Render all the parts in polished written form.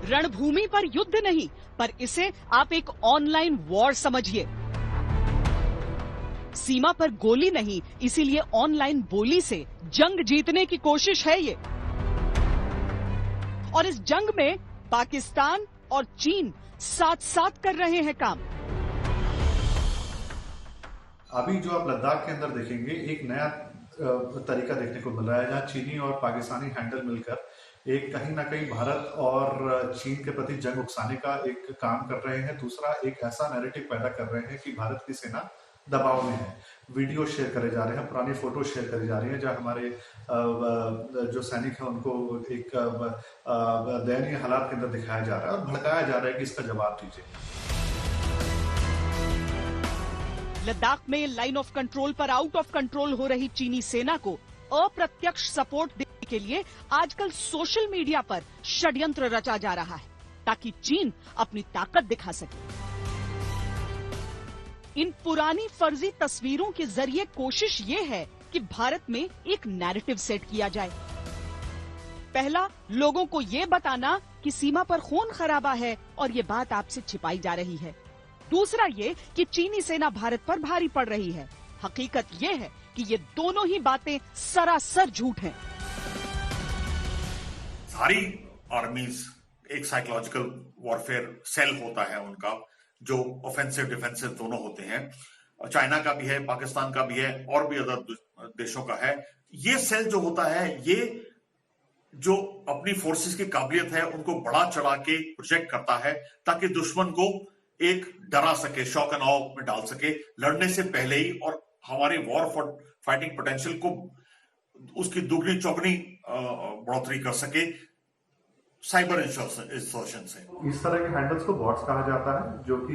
रणभूमि पर युद्ध नहीं, पर इसे आप एक ऑनलाइन वॉर समझिए। सीमा पर गोली नहीं, इसीलिए ऑनलाइन बोली से जंग जीतने की कोशिश है ये। और इस जंग में पाकिस्तान और चीन साथ साथ कर रहे हैं काम। अभी जो आप लद्दाख के अंदर देखेंगे, एक नया तरीका देखने को मिल रहा है, जहां चीनी और पाकिस्तानी हैंडल मिलकर एक कहीं ना कहीं भारत और चीन के प्रति जंग उकसाने का एक काम कर रहे हैं। दूसरा, एक ऐसा नैरेटिव पैदा कर रहे हैं कि भारत की सेना दबाव में है। वीडियो शेयर करे जा रहे हैं, पुरानी फोटो शेयर करी जा रही है, जहां हमारे जो सैनिक हैं उनको एक दयनीय हालात के अंदर दिखाया जा रहा है और भड़काया जा रहा है कि इसका जवाब दीजिए। लद्दाख में लाइन ऑफ कंट्रोल पर आउट ऑफ कंट्रोल हो रही चीनी सेना को अप्रत्यक्ष सपोर्ट देने के लिए आजकल सोशल मीडिया पर षड्यंत्र रचा जा रहा है, ताकि चीन अपनी ताकत दिखा सके। इन पुरानी फर्जी तस्वीरों के जरिए कोशिश ये है कि भारत में एक नैरेटिव सेट किया जाए। पहला, लोगों को ये बताना कि सीमा पर खून खराबा है और ये बात आपसे छिपाई जा रही है। दूसरा ये कि चीनी सेना भारत पर भारी पड़ रही है। हकीकत ये है कि ये दोनों ही बातें सरासर झूठ हैं। सारी आर्मीज एक साइकोलॉजिकल वॉरफेयर सेल होता है उनका, जो ऑफेंसिव डिफेंसिव दोनों होते हैं। चाइना का भी है, पाकिस्तान का भी है, और भी अदर देशों का है। ये सेल जो होता है, ये जो अपनी फोर्सेस की काबिलियत है उनको बढ़ा चढ़ा के प्रोजेक्ट करता है, ताकि दुश्मन को एक डरा सके, शॉक एंड ऑफ में डाल सके लड़ने से पहले ही, और हमारे वॉर फाइटिंग पोटेंशियल को उसकी दुगनी चौगनी बढ़ोतरी कर सके साइबर इंसर्शन से। इस तरह के हैंडल्स को बॉट्स कहा जाता है, जो कि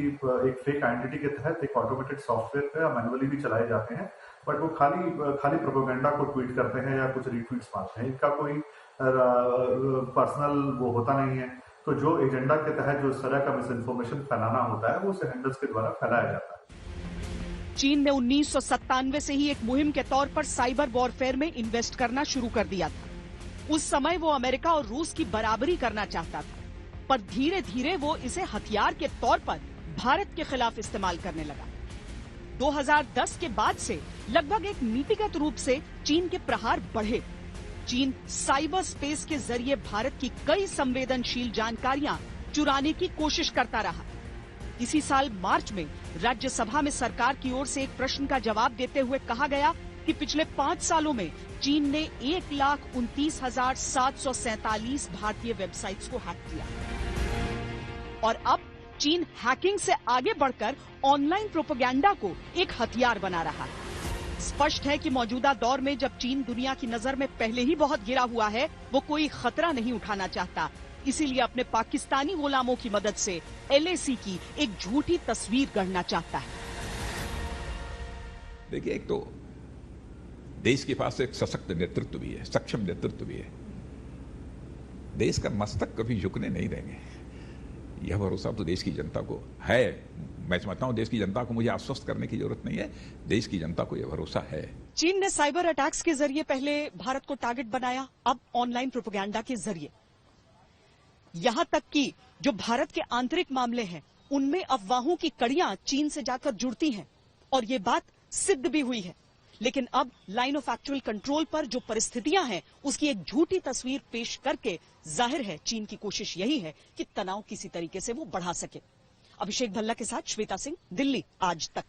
एक फेक आइडेंटिटी के तहत एक ऑटोमेटेड सॉफ्टवेयर पे मैनुअली भी चलाए जाते हैं, बट वो खाली प्रोपेगेंडा को ट्वीट करते हैं या कुछ रीट्वीट्स मारते हैं। इनका कोई पर्सनल वो होता नहीं है। तो जो एजेंडा के तहत जो इस तरह का मिस इन्फॉर्मेशन फैलाना होता है, वो उस हैंडल्स के द्वारा फैलाया जाता है। चीन ने 1997 से ही एक मुहिम के तौर पर साइबर वॉरफेयर में इन्वेस्ट करना शुरू कर दिया था। उस समय वो अमेरिका और रूस की बराबरी करना चाहता था, पर धीरे धीरे वो इसे हथियार के तौर पर भारत के खिलाफ इस्तेमाल करने लगा। 2010 के बाद से लगभग एक नीतिगत रूप से चीन के प्रहार बढ़े। चीन साइबर स्पेस के जरिए भारत की कई संवेदनशील जानकारियां चुराने की कोशिश करता रहा। इसी साल मार्च में राज्यसभा में सरकार की ओर से एक प्रश्न का जवाब देते हुए कहा गया कि पिछले 5 सालों में चीन ने 1,29,747 भारतीय वेबसाइट्स को हैक किया। और अब चीन हैकिंग से आगे बढ़कर ऑनलाइन प्रोपेगेंडा को एक हथियार बना रहा है। स्पष्ट है कि मौजूदा दौर में जब चीन दुनिया की नजर में पहले ही बहुत गिरा हुआ है, वो कोई खतरा नहीं उठाना चाहता। इसीलिए अपने पाकिस्तानी गुलामों की मदद से LAC की एक झूठी तस्वीर गढ़ना चाहता है। देखिए, एक तो देश के पास एक सशक्त नेतृत्व भी है, सक्षम नेतृत्व भी है। देश का मस्तक कभी झुकने नहीं देंगे। यह भरोसा तो देश की जनता को है। मैं समझता हूं देश की जनता को मुझे आश्वस्त करने की जरूरत नहीं है, देश की जनता को यह भरोसा है। चीन ने साइबर अटैक्स के जरिए पहले भारत को टारगेट बनाया, अब ऑनलाइन प्रोपेगेंडा के जरिए। यहां तक कि जो भारत के आंतरिक मामले हैं, उनमें अफवाहों की कड़ियां चीन से जाकर जुड़ती हैं, और ये बात सिद्ध भी हुई है। लेकिन अब लाइन ऑफ एक्चुअल कंट्रोल पर जो परिस्थितियां हैं, उसकी एक झूठी तस्वीर पेश करके जाहिर है चीन की कोशिश यही है कि तनाव किसी तरीके से वो बढ़ा सके। अभिषेक भल्ला के साथ श्वेता सिंह, दिल्ली आज तक।